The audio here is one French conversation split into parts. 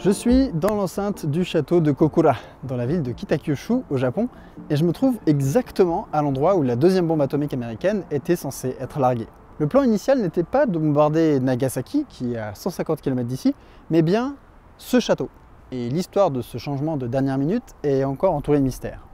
Je suis dans l'enceinte du château de Kokura, dans la ville de Kitakyushu au Japon, et je me trouve exactement à l'endroit où la deuxième bombe atomique américaine était censée être larguée. Le plan initial n'était pas de bombarder Nagasaki, qui est à 150 km d'ici, mais bien ce château. Et l'histoire de ce changement de dernière minute est encore entourée de mystère.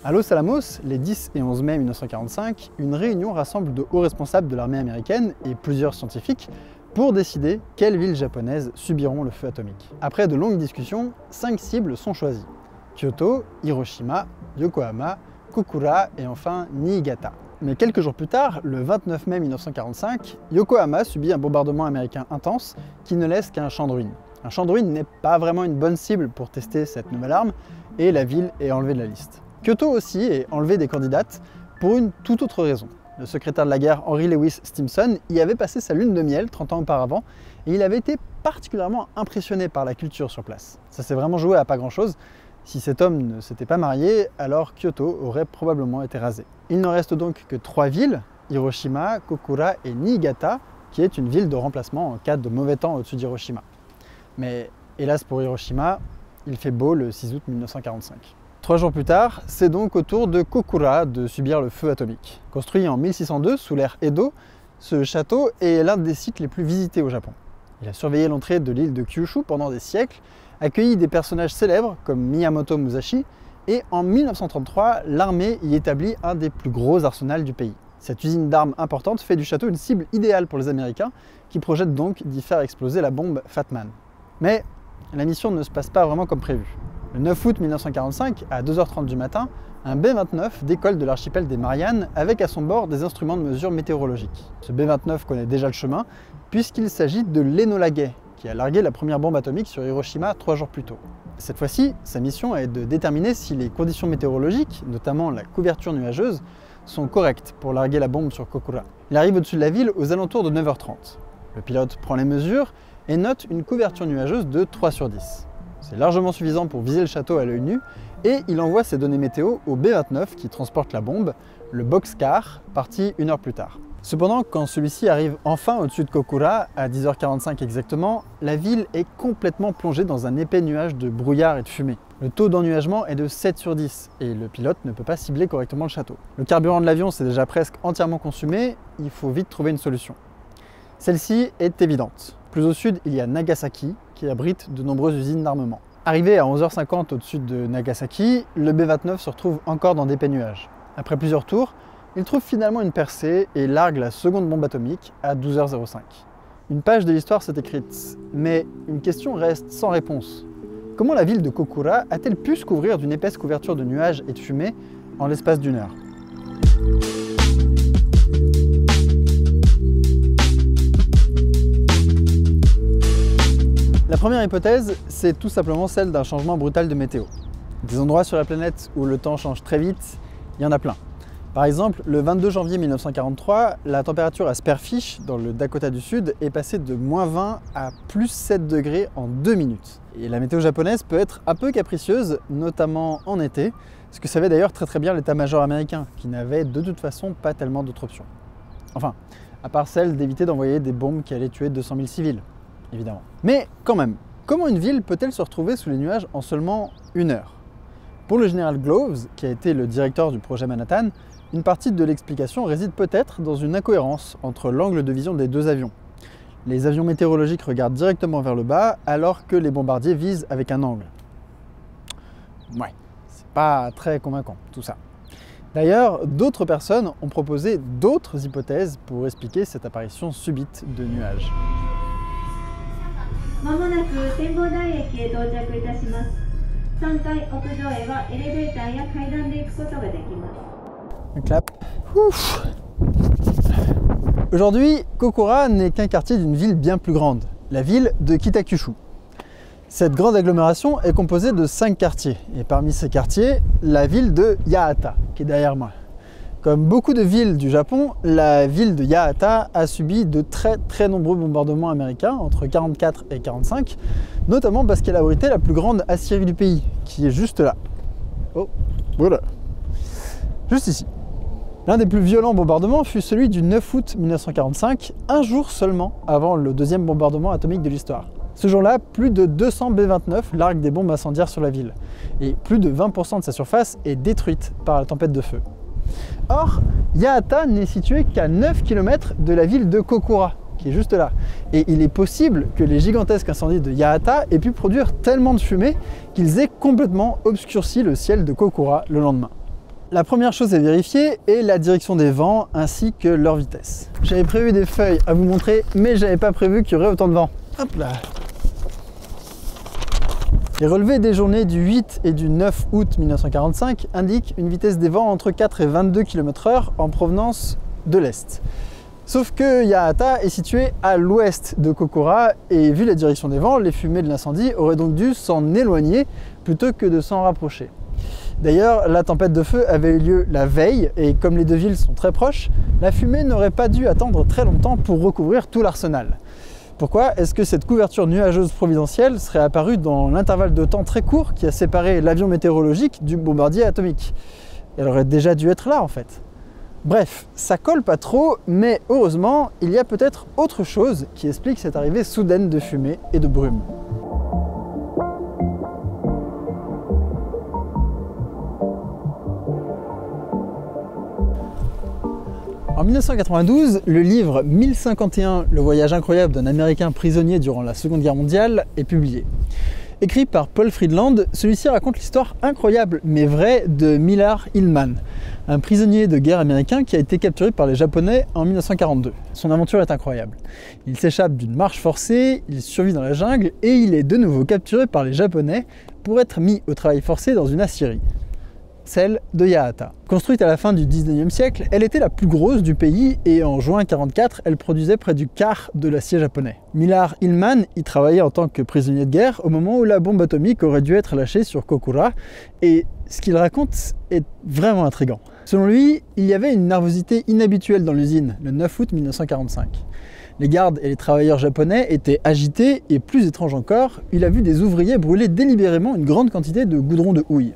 À Los Alamos, les 10 et 11 mai 1945, une réunion rassemble de hauts responsables de l'armée américaine et plusieurs scientifiques pour décider quelles villes japonaises subiront le feu atomique. Après de longues discussions, 5 cibles sont choisies. Kyoto, Hiroshima, Yokohama, Kokura et enfin Niigata. Mais quelques jours plus tard, le 29 mai 1945, Yokohama subit un bombardement américain intense qui ne laisse qu'un champ de ruines. Un champ de ruines n'est pas vraiment une bonne cible pour tester cette nouvelle arme et la ville est enlevée de la liste. Kyoto aussi est enlevé des candidates pour une toute autre raison. Le secrétaire de la guerre Henry Lewis Stimson y avait passé sa lune de miel 30 ans auparavant et il avait été particulièrement impressionné par la culture sur place. Ça s'est vraiment joué à pas grand chose. Si cet homme ne s'était pas marié, alors Kyoto aurait probablement été rasé. Il ne reste donc que 3 villes, Hiroshima, Kokura et Niigata, qui est une ville de remplacement en cas de mauvais temps au-dessus d'Hiroshima. Mais hélas pour Hiroshima, il fait beau le 6 août 1945. 3 jours plus tard, c'est donc au tour de Kokura de subir le feu atomique. Construit en 1602 sous l'ère Edo, ce château est l'un des sites les plus visités au Japon. Il a surveillé l'entrée de l'île de Kyushu pendant des siècles, accueilli des personnages célèbres comme Miyamoto Musashi, et en 1933, l'armée y établit un des plus gros arsenals du pays. Cette usine d'armes importante fait du château une cible idéale pour les Américains, qui projettent donc d'y faire exploser la bombe Fat Man. Mais la mission ne se passe pas vraiment comme prévu. Le 9 août 1945, à 2h30 du matin, un B-29 décolle de l'archipel des Mariannes avec à son bord des instruments de mesure météorologiques. Ce B-29 connaît déjà le chemin puisqu'il s'agit de l'Enola Gay, qui a largué la première bombe atomique sur Hiroshima 3 jours plus tôt. Cette fois-ci, sa mission est de déterminer si les conditions météorologiques, notamment la couverture nuageuse, sont correctes pour larguer la bombe sur Kokura. Il arrive au-dessus de la ville aux alentours de 9h30. Le pilote prend les mesures et note une couverture nuageuse de 3 sur 10. C'est largement suffisant pour viser le château à l'œil nu et il envoie ses données météo au B-29 qui transporte la bombe, le Boxcar, parti 1 heure plus tard. Cependant, quand celui-ci arrive enfin au-dessus de Kokura, à 10h45 exactement, la ville est complètement plongée dans un épais nuage de brouillard et de fumée. Le taux d'ennuagement est de 7 sur 10 et le pilote ne peut pas cibler correctement le château. Le carburant de l'avion s'est déjà presque entièrement consumé, il faut vite trouver une solution. Celle-ci est évidente. Plus au sud, il y a Nagasaki, qui abrite de nombreuses usines d'armement. Arrivé à 11h50 au-dessus de Nagasaki, le B-29 se retrouve encore dans d'épais nuages. Après plusieurs tours, il trouve finalement une percée et largue la seconde bombe atomique à 12h05. Une page de l'histoire s'est écrite, mais une question reste sans réponse. Comment la ville de Kokura a-t-elle pu se couvrir d'une épaisse couverture de nuages et de fumée en l'espace d'1 heure ? La première hypothèse, c'est tout simplement celle d'un changement brutal de météo. Des endroits sur la planète où le temps change très vite, il y en a plein. Par exemple, le 22 janvier 1943, la température à Spearfish, dans le Dakota du Sud, est passée de -20 à +7 degrés en 2 minutes. Et la météo japonaise peut être un peu capricieuse, notamment en été, ce que savait d'ailleurs très bien l'état-major américain, qui n'avait de toute façon pas tellement d'autres options. Enfin, à part celle d'éviter d'envoyer des bombes qui allaient tuer 200 000 civils. Évidemment. Mais quand même, comment une ville peut-elle se retrouver sous les nuages en seulement 1 heure? Pour le général Gloves, qui a été le directeur du projet Manhattan, une partie de l'explication réside peut-être dans une incohérence entre l'angle de vision des 2 avions. Les avions météorologiques regardent directement vers le bas, alors que les bombardiers visent avec un angle. Ouais, c'est pas très convaincant tout ça. D'ailleurs, d'autres personnes ont proposé d'autres hypothèses pour expliquer cette apparition subite de nuages. Un clap. Ouf. Aujourd'hui, Kokura n'est qu'un quartier d'une ville bien plus grande, la ville de Kitakyushu. Cette grande agglomération est composée de 5 quartiers, et parmi ces quartiers, la ville de Yahata, qui est derrière moi. Comme beaucoup de villes du Japon, la ville de Yahata a subi de très nombreux bombardements américains entre 1944 et 1945, notamment parce qu'elle a abrité la plus grande aciérie du pays, qui est juste là. Oh, voilà. Juste ici. L'un des plus violents bombardements fut celui du 9 août 1945, un jour seulement avant le deuxième bombardement atomique de l'histoire. Ce jour-là, plus de 200 B-29 larguent des bombes incendiaires sur la ville, et plus de 20% de sa surface est détruite par la tempête de feu. Or, Yahata n'est situé qu'à 9 km de la ville de Kokura, qui est juste là. Et il est possible que les gigantesques incendies de Yahata aient pu produire tellement de fumée qu'ils aient complètement obscurci le ciel de Kokura le lendemain. La première chose à vérifier est la direction des vents ainsi que leur vitesse. J'avais prévu des feuilles à vous montrer, mais j'avais pas prévu qu'il y aurait autant de vent. Hop là. Les relevés des journées du 8 et du 9 août 1945 indiquent une vitesse des vents entre 4 et 22 km/h en provenance de l'est. Sauf que Yahata est situé à l'ouest de Kokura et vu la direction des vents, les fumées de l'incendie auraient donc dû s'en éloigner plutôt que de s'en rapprocher. D'ailleurs, la tempête de feu avait eu lieu la veille et comme les deux villes sont très proches, la fumée n'aurait pas dû attendre très longtemps pour recouvrir tout l'arsenal. Pourquoi est-ce que cette couverture nuageuse providentielle serait apparue dans l'intervalle de temps très court qui a séparé l'avion météorologique du bombardier atomique? Elle aurait déjà dû être là en fait. Bref, ça colle pas trop, mais heureusement, il y a peut-être autre chose qui explique cette arrivée soudaine de fumée et de brume. En 1992, le livre 1051, le voyage incroyable d'un Américain prisonnier durant la Seconde Guerre mondiale, est publié. Écrit par Paul Friedland, celui-ci raconte l'histoire incroyable mais vraie de Millard Hillman, un prisonnier de guerre américain qui a été capturé par les Japonais en 1942. Son aventure est incroyable. Il s'échappe d'une marche forcée, il survit dans la jungle et il est de nouveau capturé par les Japonais pour être mis au travail forcé dans une aciérie. Celle de Yahata. Construite à la fin du 19e siècle, elle était la plus grosse du pays et en juin 1944, elle produisait près du quart de l'acier japonais. Millard Hillman y travaillait en tant que prisonnier de guerre au moment où la bombe atomique aurait dû être lâchée sur Kokura et ce qu'il raconte est vraiment intriguant. Selon lui, il y avait une nervosité inhabituelle dans l'usine le 9 août 1945. Les gardes et les travailleurs japonais étaient agités et plus étrange encore, il a vu des ouvriers brûler délibérément une grande quantité de goudron de houille.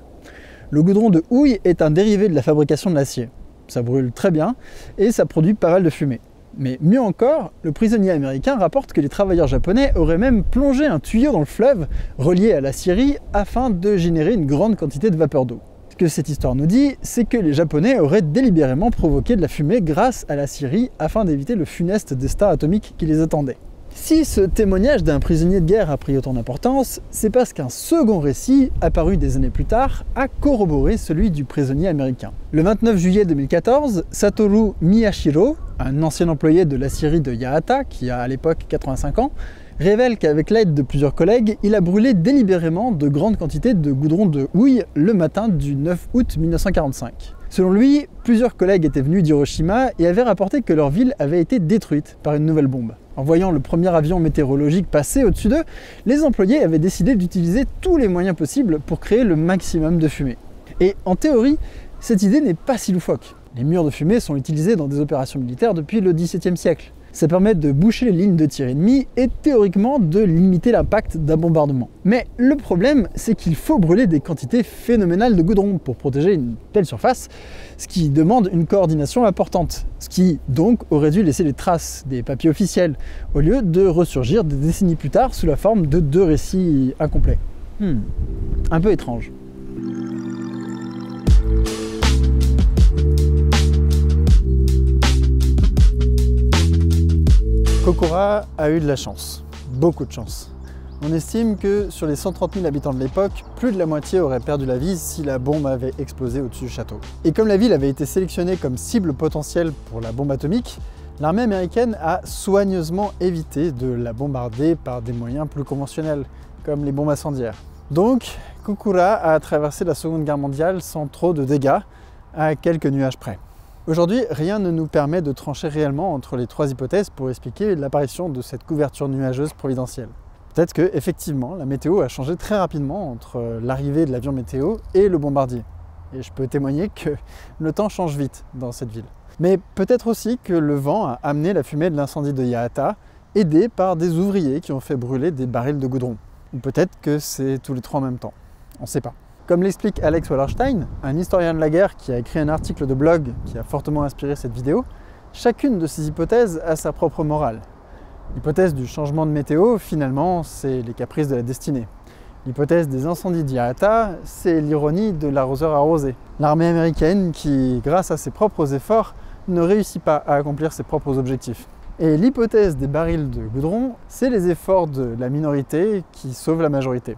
Le goudron de houille est un dérivé de la fabrication de l'acier. Ça brûle très bien et ça produit pas mal de fumée. Mais mieux encore, le prisonnier américain rapporte que les travailleurs japonais auraient même plongé un tuyau dans le fleuve relié à l'acierie afin de générer une grande quantité de vapeur d'eau. Ce que cette histoire nous dit, c'est que les Japonais auraient délibérément provoqué de la fumée grâce à l'acierie afin d'éviter le funeste destin atomique qui les attendait. Si ce témoignage d'un prisonnier de guerre a pris autant d'importance, c'est parce qu'un second récit, apparu des années plus tard, a corroboré celui du prisonnier américain. Le 29 juillet 2014, Satoru Miyashiro, un ancien employé de l'acierie de Yahata, qui a à l'époque 85 ans, révèle qu'avec l'aide de plusieurs collègues, il a brûlé délibérément de grandes quantités de goudron de houille le matin du 9 août 1945. Selon lui, plusieurs collègues étaient venus d'Hiroshima et avaient rapporté que leur ville avait été détruite par une nouvelle bombe. En voyant le premier avion météorologique passer au-dessus d'eux, les employés avaient décidé d'utiliser tous les moyens possibles pour créer le maximum de fumée. Et en théorie, cette idée n'est pas si loufoque. Les murs de fumée sont utilisés dans des opérations militaires depuis le XVIIe siècle. Ça permet de boucher les lignes de tir ennemies et théoriquement de limiter l'impact d'un bombardement. Mais le problème, c'est qu'il faut brûler des quantités phénoménales de goudron pour protéger une telle surface, ce qui demande une coordination importante, ce qui donc aurait dû laisser les traces des papiers officiels, au lieu de ressurgir des décennies plus tard sous la forme de deux récits incomplets. Un peu étrange. Kokura a eu de la chance, beaucoup de chance. On estime que sur les 130 000 habitants de l'époque, plus de la moitié auraient perdu la vie si la bombe avait explosé au-dessus du château. Et comme la ville avait été sélectionnée comme cible potentielle pour la bombe atomique, l'armée américaine a soigneusement évité de la bombarder par des moyens plus conventionnels, comme les bombes incendiaires. Donc, Kokura a traversé la Seconde Guerre mondiale sans trop de dégâts, à quelques nuages près. Aujourd'hui, rien ne nous permet de trancher réellement entre les trois hypothèses pour expliquer l'apparition de cette couverture nuageuse providentielle. Peut-être que, effectivement, la météo a changé très rapidement entre l'arrivée de l'avion météo et le bombardier. Et je peux témoigner que le temps change vite dans cette ville. Mais peut-être aussi que le vent a amené la fumée de l'incendie de Yahata, aidé par des ouvriers qui ont fait brûler des barils de goudron. Ou peut-être que c'est tous les trois en même temps. On ne sait pas. Comme l'explique Alex Wallerstein, un historien de la guerre qui a écrit un article de blog qui a fortement inspiré cette vidéo, chacune de ces hypothèses a sa propre morale. L'hypothèse du changement de météo, finalement, c'est les caprices de la destinée. L'hypothèse des incendies d'Iata, c'est l'ironie de l'arroseur arrosé. L'armée américaine qui, grâce à ses propres efforts, ne réussit pas à accomplir ses propres objectifs. Et l'hypothèse des barils de goudron, c'est les efforts de la minorité qui sauvent la majorité.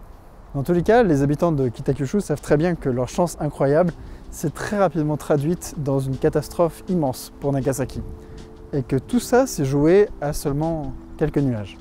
Dans tous les cas, les habitants de Kitakyushu savent très bien que leur chance incroyable s'est très rapidement traduite dans une catastrophe immense pour Nagasaki. Et que tout ça s'est joué à seulement quelques nuages.